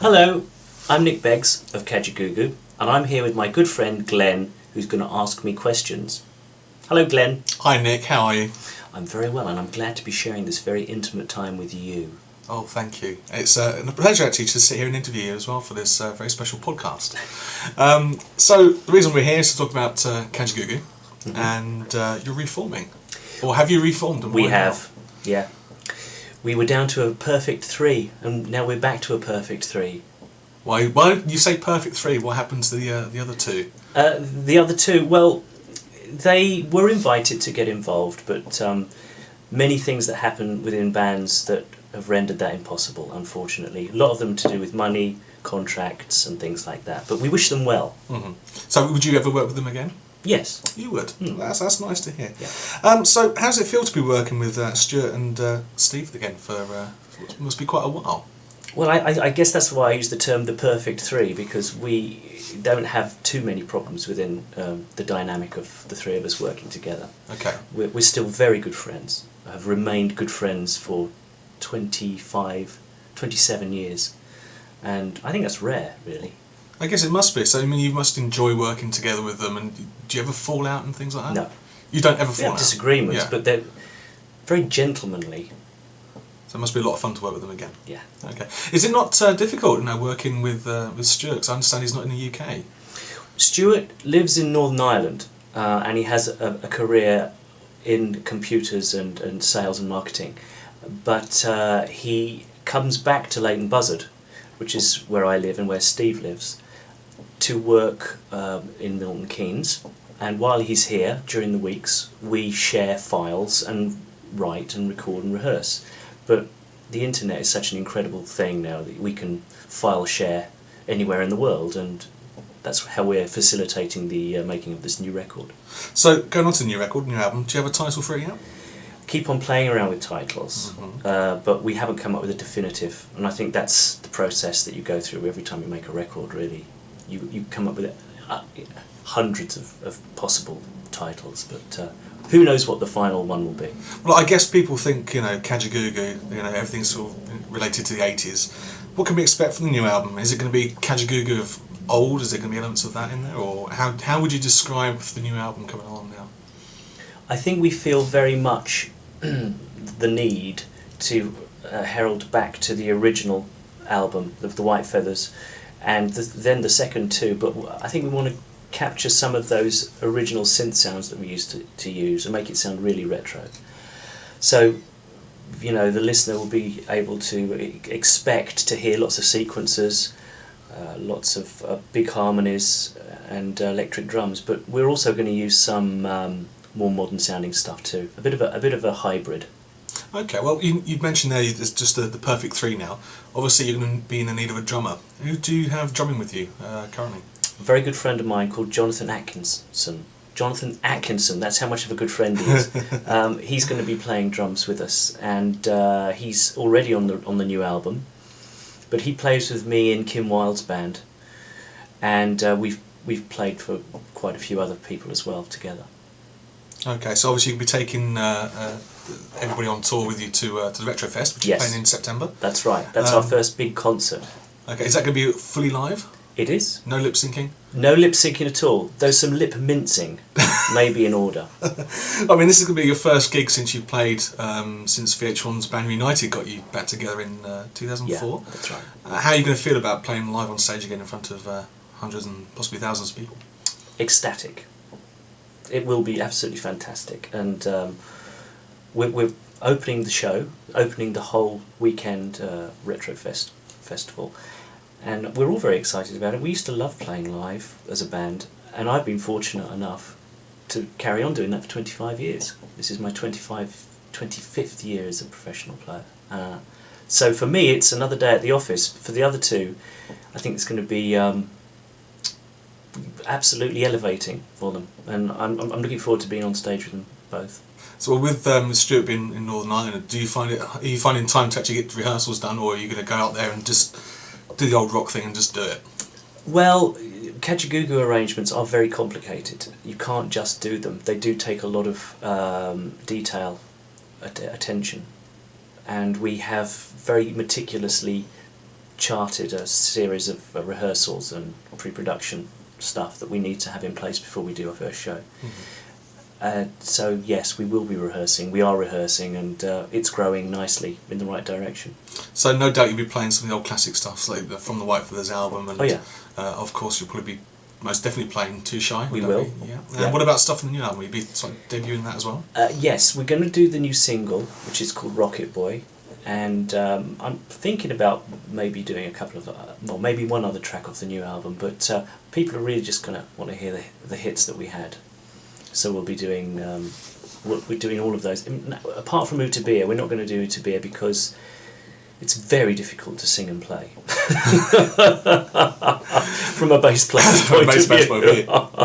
Hello, I'm Nick Beggs of Kajagoogoo, and I'm here with my good friend Glenn, who's going to ask me questions. Hello, Glenn. Hi Nick, how are you? I'm very well, and I'm glad to be sharing this very intimate time with you. Oh, thank you. It's a pleasure actually to sit here and interview you as well for this very special podcast. So the reason we're here is to talk about Kajagoogoo and you're reforming. Or have you reformed? And We why have, yeah. We were down to a perfect 3, and now we're back to a perfect 3. Why don't you say perfect 3? What happens to the other two? The other two, well, they were invited to get involved, but many things that happen within bands that have rendered that impossible, unfortunately. A lot of them to do with money, contracts and things like that, but we wish them well. Mm-hmm. So would you ever work with them again? Yes. You would? Mm. That's nice to hear. Yeah. So how does it feel to be working with Stuart and Steve again for what must be quite a while? Well, I guess that's why I use the term the perfect 3, because we don't have too many problems within the dynamic of the 3 of us working together. Okay. We're still very good friends, have remained good friends for 27 years, and I think that's rare, really. I guess it must be. So I mean, you must enjoy working together with them. And do you ever fall out and things like that? No. You don't ever We fall have out? disagreements, Yeah. but they're very gentlemanly. So it must be a lot of fun to work with them again. Yeah. Okay. Is it not difficult, working with Stuart? 'Cause I understand he's not in the UK. Stuart lives in Northern Ireland, and he has a career in computers and sales and marketing. But he comes back to Leighton Buzzard, which is where I live and where Steve lives, to work in Milton Keynes. And while he's here, during the weeks, we share files and write and record and rehearse. But the internet is such an incredible thing now that we can file share anywhere in the world, and that's how we're facilitating the making of this new record. So going on to the new record, new album, do you have a title for it yet? Keep on playing around with titles, but we haven't come up with a definitive, and I think that's the process that you go through every time you make a record, really. You come up with hundreds of possible titles, but who knows what the final one will be. Well, I guess people think, Kajagoogoo, everything's sort of related to the 80s. What can we expect from the new album? Is it going to be Kajagoogoo of old? Is there going to be elements of that in there? Or how would you describe the new album coming along now? I think we feel very much the need to herald back to the original album of the White Feathers, and then the second two, but I think we want to capture some of those original synth sounds that we used to use and make it sound really retro. So, the listener will be able to expect to hear lots of sequencers, lots of big harmonies and electric drums, but we're also going to use some more modern sounding stuff too. A bit of a hybrid. Okay, well, you mentioned there there's just the perfect 3 now. Obviously, you're going to be in the need of a drummer. Who do you have drumming with you currently? A very good friend of mine called Jonathan Atkinson. Jonathan Atkinson, that's how much of a good friend he is. He's going to be playing drums with us, and he's already on the new album. But he plays with me in Kim Wilde's band, and we've played for quite a few other people as well together. Okay, so obviously you'll be taking everybody on tour with you to the Retrofest, which you're playing in September. That's right. That's our first big concert. Okay, is that going to be fully live? It is. No lip syncing? No lip syncing at all, though some lip mincing may be in order. I mean, this is going to be your first gig since you've played, since VH1's Band United got you back together in 2004. Yeah, that's right. How are you going to feel about playing live on stage again in front of hundreds and possibly thousands of people? Ecstatic. It will be absolutely fantastic, and we're opening the show, opening the whole weekend Retrofest festival, and we're all very excited about it. We used to love playing live as a band, and I've been fortunate enough to carry on doing that for 25 years. This is my 25th year as a professional player. So for me, it's another day at the office. For the other two, I think it's going to be absolutely elevating for them, and I'm looking forward to being on stage with them both. So with Stuart being in Northern Ireland, are you finding time to actually get rehearsals done, or are you going to go out there and just do the old rock thing and just do it? Well, Kajagoogoo arrangements are very complicated. You can't just do them. They do take a lot of detail, attention, and we have very meticulously charted a series of rehearsals and pre-production stuff that we need to have in place before we do our first show. So yes, we will be rehearsing. We are rehearsing, and it's growing nicely in the right direction. So no doubt you'll be playing some of the old classic stuff, like from the White Feathers album, and Oh yeah. Of course you'll probably be most definitely playing Too Shy. We will. Yeah. Yeah. And what about stuff in the new album? Will you be sort of debuting that as well? Yes, we're going to do the new single, which is called Rocket Boy, and I'm thinking about maybe doing a couple of, well, maybe one other track off the new album, but people are really just going to want to hear the hits that we had. So we'll be doing, we're doing all of those. Apart from Utabia, we're not going to do Utabia because it's very difficult to sing and play. From a bass player's point of view.